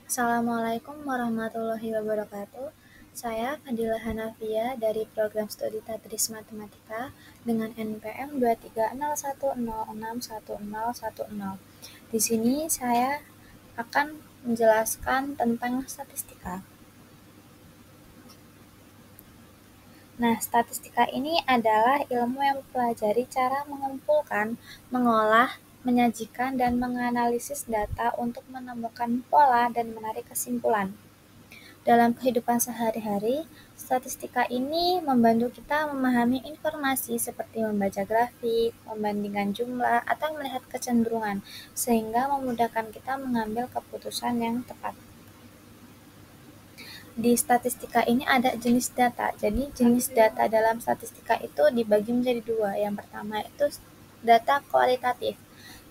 Assalamualaikum warahmatullahi wabarakatuh. Saya Fadila Hanafia dari program studi Tadris Matematika dengan NPM 23010610010. Di sini saya akan menjelaskan tentang statistika. Nah, statistika ini adalah ilmu yang mempelajari cara mengumpulkan, mengolah, menyajikan, dan menganalisis data untuk menemukan pola dan menarik kesimpulan. Dalam kehidupan sehari-hari, statistika ini membantu kita memahami informasi seperti membaca grafik, membandingkan jumlah, atau melihat kecenderungan, sehingga memudahkan kita mengambil keputusan yang tepat. Di statistika ini ada jenis data. Jadi jenis data dalam statistika itu dibagi menjadi dua. Yang pertama itu data kualitatif.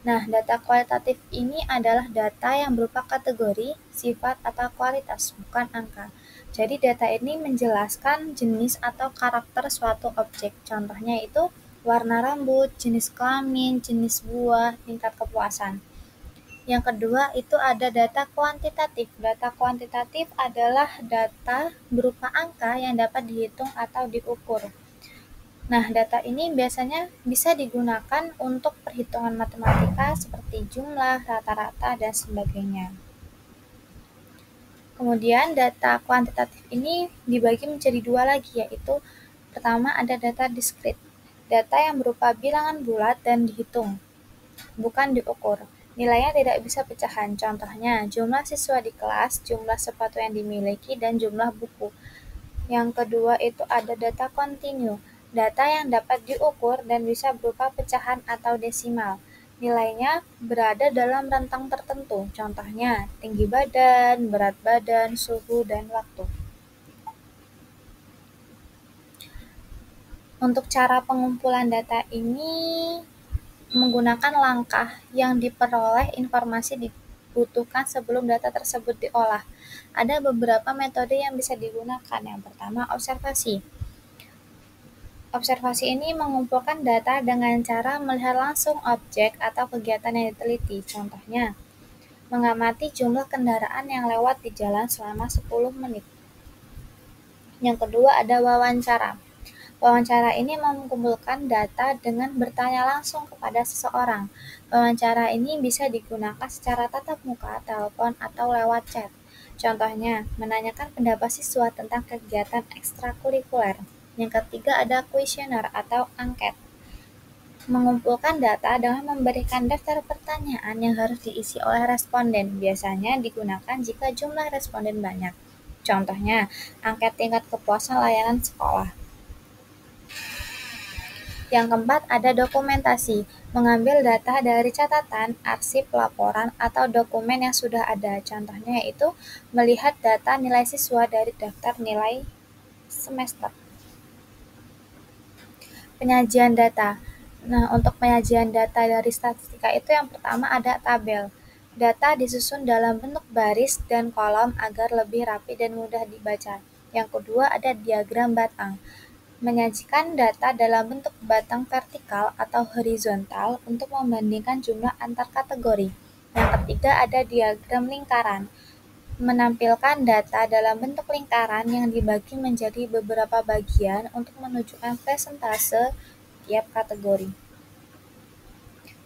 Nah, data kualitatif ini adalah data yang berupa kategori, sifat, atau kualitas, bukan angka. Jadi data ini menjelaskan jenis atau karakter suatu objek. Contohnya itu warna rambut, jenis kelamin, jenis buah, tingkat kepuasan. Yang kedua itu ada data kuantitatif. Data kuantitatif adalah data berupa angka yang dapat dihitung atau diukur. Nah, data ini biasanya bisa digunakan untuk perhitungan matematika seperti jumlah, rata-rata, dan sebagainya. Kemudian data kuantitatif ini dibagi menjadi dua lagi, yaitu pertama ada data diskrit. Data yang berupa bilangan bulat dan dihitung, bukan diukur. Nilainya tidak bisa pecahan, contohnya jumlah siswa di kelas, jumlah sepatu yang dimiliki, dan jumlah buku. Yang kedua itu ada data kontinu, data yang dapat diukur dan bisa berupa pecahan atau desimal. Nilainya berada dalam rentang tertentu, contohnya tinggi badan, berat badan, suhu, dan waktu. Untuk cara pengumpulan data ini menggunakan langkah yang diperoleh informasi dibutuhkan sebelum data tersebut diolah. Ada beberapa metode yang bisa digunakan. Yang pertama, observasi. Observasi ini mengumpulkan data dengan cara melihat langsung objek atau kegiatan yang diteliti. Contohnya, mengamati jumlah kendaraan yang lewat di jalan selama 10 menit. Yang kedua ada wawancara. Wawancara ini mengumpulkan data dengan bertanya langsung kepada seseorang. Wawancara ini bisa digunakan secara tatap muka, telepon, atau lewat chat. Contohnya, menanyakan pendapat siswa tentang kegiatan ekstrakurikuler. Yang ketiga ada kuesioner atau angket. Mengumpulkan data dengan memberikan daftar pertanyaan yang harus diisi oleh responden. Biasanya digunakan jika jumlah responden banyak. Contohnya, angket tingkat kepuasan layanan sekolah. Yang keempat ada dokumentasi, mengambil data dari catatan, arsip, laporan, atau dokumen yang sudah ada. Contohnya yaitu melihat data nilai siswa dari daftar nilai semester. Penyajian data. Nah, untuk penyajian data dari statistika itu yang pertama ada tabel. Data disusun dalam bentuk baris dan kolom agar lebih rapi dan mudah dibaca. Yang kedua ada diagram batang. Menyajikan data dalam bentuk batang vertikal atau horizontal untuk membandingkan jumlah antar kategori. Yang ketiga ada diagram lingkaran. Menampilkan data dalam bentuk lingkaran yang dibagi menjadi beberapa bagian untuk menunjukkan persentase tiap kategori.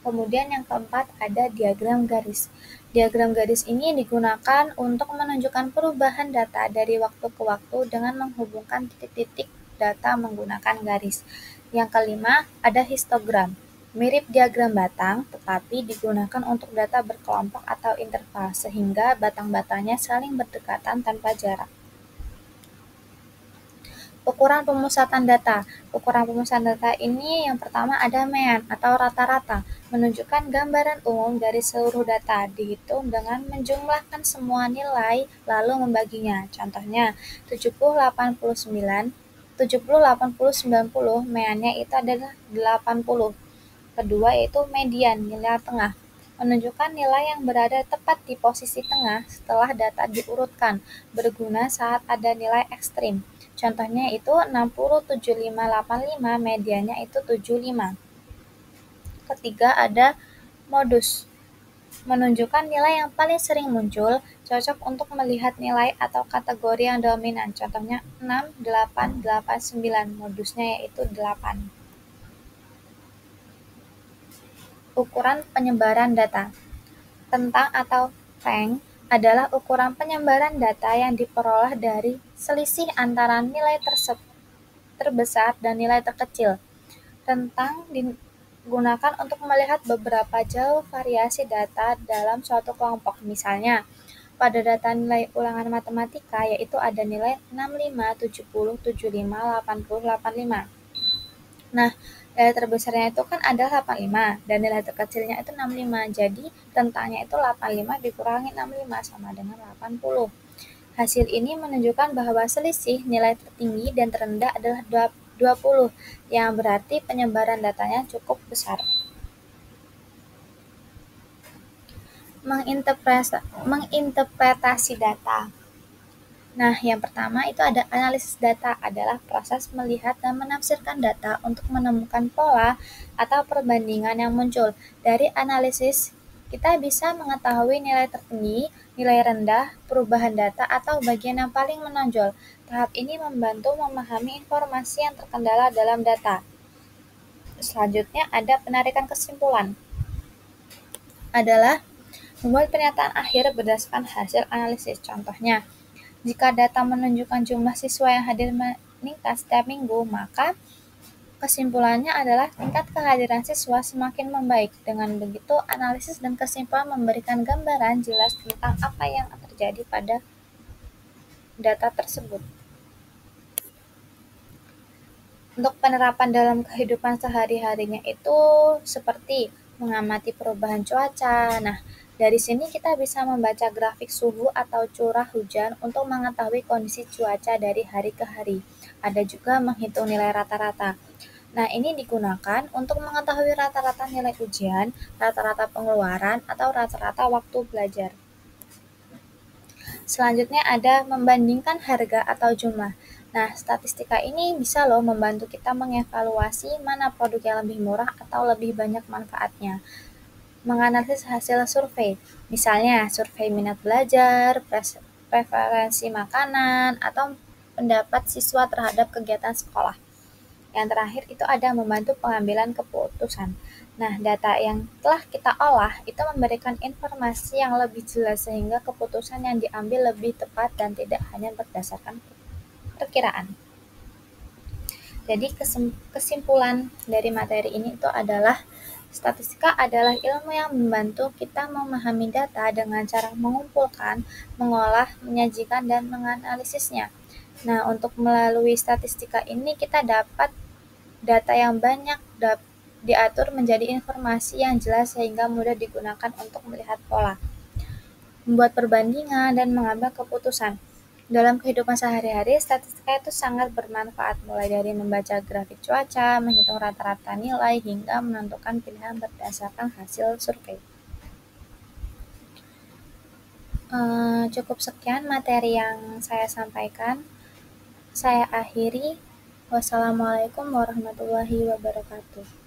Kemudian yang keempat ada diagram garis. Diagram garis ini digunakan untuk menunjukkan perubahan data dari waktu ke waktu dengan menghubungkan titik-titik data menggunakan garis. Yang kelima, ada histogram. Mirip diagram batang, tetapi digunakan untuk data berkelompok atau interval, sehingga batang-batangnya saling berdekatan tanpa jarak. Ukuran pemusatan data. Ukuran pemusatan data ini yang pertama ada mean atau rata-rata, menunjukkan gambaran umum dari seluruh data, dihitung dengan menjumlahkan semua nilai lalu membaginya. Contohnya 70, 89, 70, 80, 90, meannya itu adalah 80. Kedua yaitu median, nilai tengah, menunjukkan nilai yang berada tepat di posisi tengah setelah data diurutkan, berguna saat ada nilai ekstrim. Contohnya itu 60, 75, 85, mediannya itu 75. Ketiga ada modus. Menunjukkan nilai yang paling sering muncul, cocok untuk melihat nilai atau kategori yang dominan. Contohnya 6, 8, 8, 9. Modusnya yaitu 8. Ukuran penyebaran data. Tentang atau rank adalah ukuran penyebaran data yang diperoleh dari selisih antara nilai terbesar dan nilai terkecil. Tentang digunakan untuk melihat beberapa jauh variasi data dalam suatu kelompok. Misalnya, pada data nilai ulangan matematika yaitu ada nilai 65, 70, 75, 80, 85. Nah, nilai terbesarnya itu kan ada 85 dan nilai terkecilnya itu 65. Jadi, tentangnya itu 85 dikurangi 65 sama dengan 80. Hasil ini menunjukkan bahwa selisih nilai tertinggi dan terendah adalah 20, yang berarti penyebaran datanya cukup besar. Menginterpretasi data. Nah, yang pertama itu ada analisis data, adalah proses melihat dan menafsirkan data untuk menemukan pola atau perbandingan yang muncul. Dari analisis, kita bisa mengetahui nilai tertinggi, nilai rendah, perubahan data, atau bagian yang paling menonjol. Tahap ini membantu memahami informasi yang terkendala dalam data. Selanjutnya ada penarikan kesimpulan, adalah membuat pernyataan akhir berdasarkan hasil analisis. Contohnya, jika data menunjukkan jumlah siswa yang hadir meningkat setiap minggu, maka kesimpulannya adalah tingkat kehadiran siswa semakin membaik. Dengan begitu, analisis dan kesimpulan memberikan gambaran jelas tentang apa yang terjadi pada data tersebut. Untuk penerapan dalam kehidupan sehari-harinya itu seperti mengamati perubahan cuaca. Nah, dari sini kita bisa membaca grafik suhu atau curah hujan untuk mengetahui kondisi cuaca dari hari ke hari. Ada juga menghitung nilai rata-rata. Nah, ini digunakan untuk mengetahui rata-rata nilai ujian, rata-rata pengeluaran, atau rata-rata waktu belajar. Selanjutnya ada membandingkan harga atau jumlah. Nah, statistika ini bisa loh membantu kita mengevaluasi mana produk yang lebih murah atau lebih banyak manfaatnya. Menganalisis hasil survei, misalnya survei minat belajar, preferensi makanan, atau pendapat siswa terhadap kegiatan sekolah. Yang terakhir itu ada membantu pengambilan keputusan. Nah, data yang telah kita olah itu memberikan informasi yang lebih jelas sehingga keputusan yang diambil lebih tepat dan tidak hanya berdasarkan perkiraan. Jadi kesimpulan dari materi ini itu adalah statistika adalah ilmu yang membantu kita memahami data dengan cara mengumpulkan, mengolah, menyajikan, dan menganalisisnya. Nah, untuk melalui statistika ini kita dapat data yang banyak diatur menjadi informasi yang jelas sehingga mudah digunakan untuk melihat pola, membuat perbandingan, dan mengambil keputusan. Dalam kehidupan sehari-hari, statistika itu sangat bermanfaat, mulai dari membaca grafik cuaca, menghitung rata-rata nilai, hingga menentukan pilihan berdasarkan hasil survei. Cukup sekian materi yang saya sampaikan. Saya akhiri. Wassalamualaikum warahmatullahi wabarakatuh.